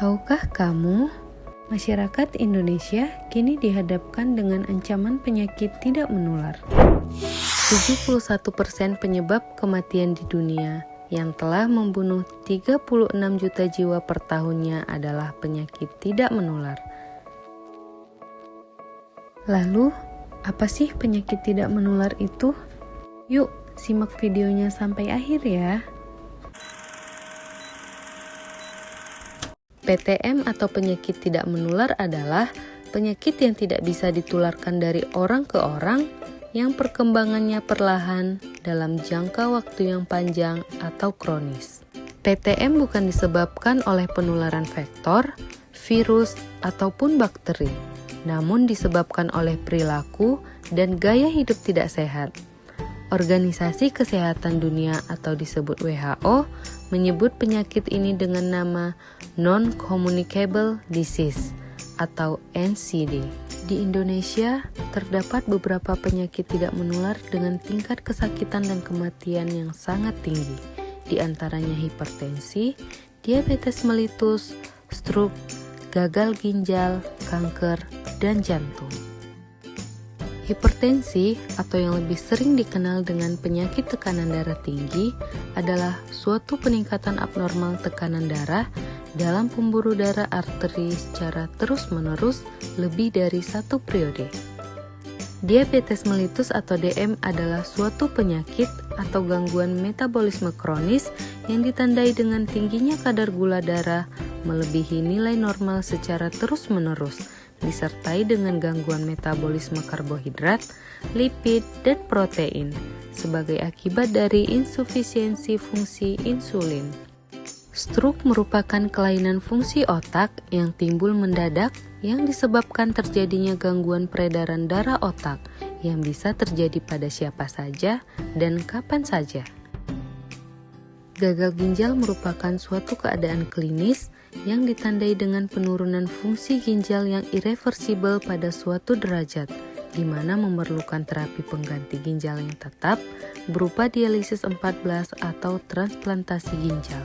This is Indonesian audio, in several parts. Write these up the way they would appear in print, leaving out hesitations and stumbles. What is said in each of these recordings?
Tahukah kamu, masyarakat Indonesia kini dihadapkan dengan ancaman penyakit tidak menular. 71% penyebab kematian di dunia yang telah membunuh 36 juta jiwa per tahunnya adalah penyakit tidak menular. Lalu, apa sih penyakit tidak menular itu? Yuk, simak videonya sampai akhir ya. PTM atau penyakit tidak menular adalah penyakit yang tidak bisa ditularkan dari orang ke orang, yang perkembangannya perlahan dalam jangka waktu yang panjang atau kronis. PTM bukan disebabkan oleh penularan vektor, virus, ataupun bakteri, namun disebabkan oleh perilaku dan gaya hidup tidak sehat. Organisasi Kesehatan Dunia atau disebut WHO menyebut penyakit ini dengan nama Non-Communicable Disease atau NCD. Di Indonesia, terdapat beberapa penyakit tidak menular dengan tingkat kesakitan dan kematian yang sangat tinggi, di antaranya hipertensi, diabetes mellitus, stroke, gagal ginjal, kanker, dan jantung. Hipertensi atau yang lebih sering dikenal dengan penyakit tekanan darah tinggi adalah suatu peningkatan abnormal tekanan darah dalam pembuluh darah arteri secara terus-menerus lebih dari satu periode. Diabetes mellitus atau DM adalah suatu penyakit atau gangguan metabolisme kronis yang ditandai dengan tingginya kadar gula darah melebihi nilai normal secara terus-menerus, disertai dengan gangguan metabolisme karbohidrat, lipid, dan protein sebagai akibat dari insufisiensi fungsi insulin. Stroke merupakan kelainan fungsi otak yang timbul mendadak yang disebabkan terjadinya gangguan peredaran darah otak yang bisa terjadi pada siapa saja dan kapan saja. Gagal ginjal merupakan suatu keadaan klinis yang ditandai dengan penurunan fungsi ginjal yang irreversibel pada suatu derajat, di mana memerlukan terapi pengganti ginjal yang tetap berupa dialisis 14 atau transplantasi ginjal.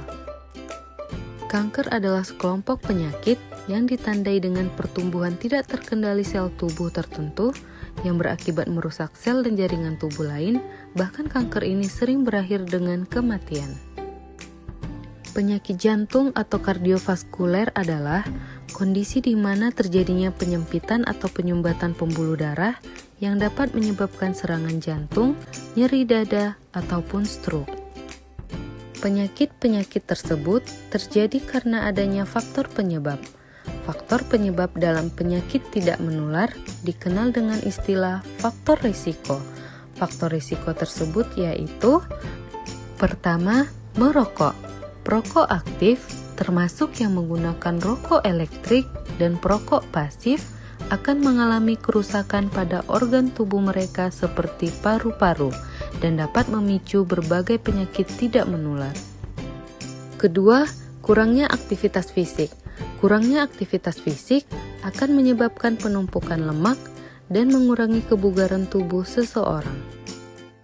Kanker adalah sekelompok penyakit yang ditandai dengan pertumbuhan tidak terkendali sel tubuh tertentu yang berakibat merusak sel dan jaringan tubuh lain, bahkan kanker ini sering berakhir dengan kematian. Penyakit jantung atau kardiovaskuler adalah kondisi di mana terjadinya penyempitan atau penyumbatan pembuluh darah yang dapat menyebabkan serangan jantung, nyeri dada, ataupun stroke. Penyakit-penyakit tersebut terjadi karena adanya faktor penyebab. Faktor penyebab dalam penyakit tidak menular dikenal dengan istilah faktor risiko. Faktor risiko tersebut yaitu: pertama, merokok. Perokok aktif, termasuk yang menggunakan rokok elektrik dan perokok pasif, akan mengalami kerusakan pada organ tubuh mereka seperti paru-paru dan dapat memicu berbagai penyakit tidak menular. Kedua, kurangnya aktivitas fisik. Kurangnya aktivitas fisik akan menyebabkan penumpukan lemak dan mengurangi kebugaran tubuh seseorang.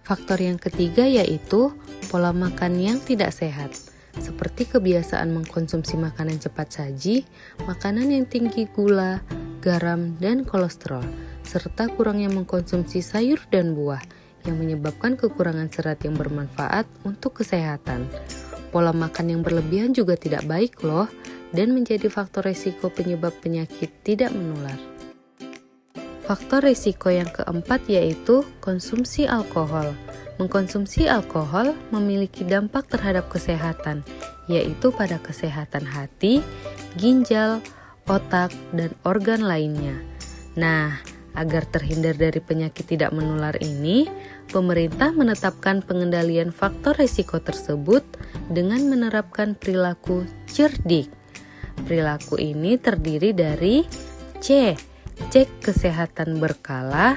Faktor yang ketiga yaitu pola makan yang tidak sehat, seperti kebiasaan mengkonsumsi makanan cepat saji, makanan yang tinggi gula, garam, dan kolesterol, serta kurangnya mengkonsumsi sayur dan buah yang menyebabkan kekurangan serat yang bermanfaat untuk kesehatan. Pola makan yang berlebihan juga tidak baik loh, dan menjadi faktor risiko penyebab penyakit tidak menular. Faktor risiko yang keempat yaitu konsumsi alkohol. Mengkonsumsi alkohol memiliki dampak terhadap kesehatan, yaitu pada kesehatan hati, ginjal, otak, dan organ lainnya. Nah, agar terhindar dari penyakit tidak menular ini, pemerintah menetapkan pengendalian faktor risiko tersebut dengan menerapkan perilaku cerdik. Perilaku ini terdiri dari C. Cek kesehatan berkala,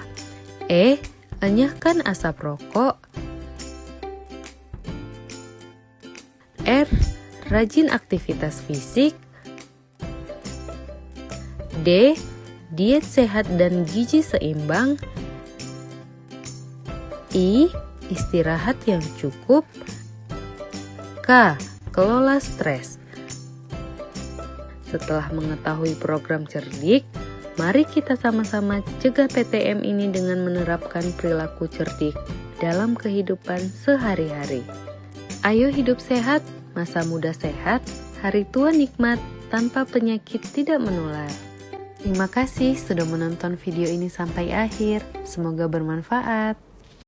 E. Enyahkan asap rokok, R. Rajin aktivitas fisik, D. Diet sehat dan gizi seimbang, I. Istirahat yang cukup, K. Kelola stres. Setelah mengetahui program cerdik, mari kita sama-sama cegah PTM ini dengan menerapkan perilaku cerdik dalam kehidupan sehari-hari. Ayo hidup sehat, masa muda sehat, hari tua nikmat, tanpa penyakit tidak menular. Terima kasih sudah menonton video ini sampai akhir. Semoga bermanfaat.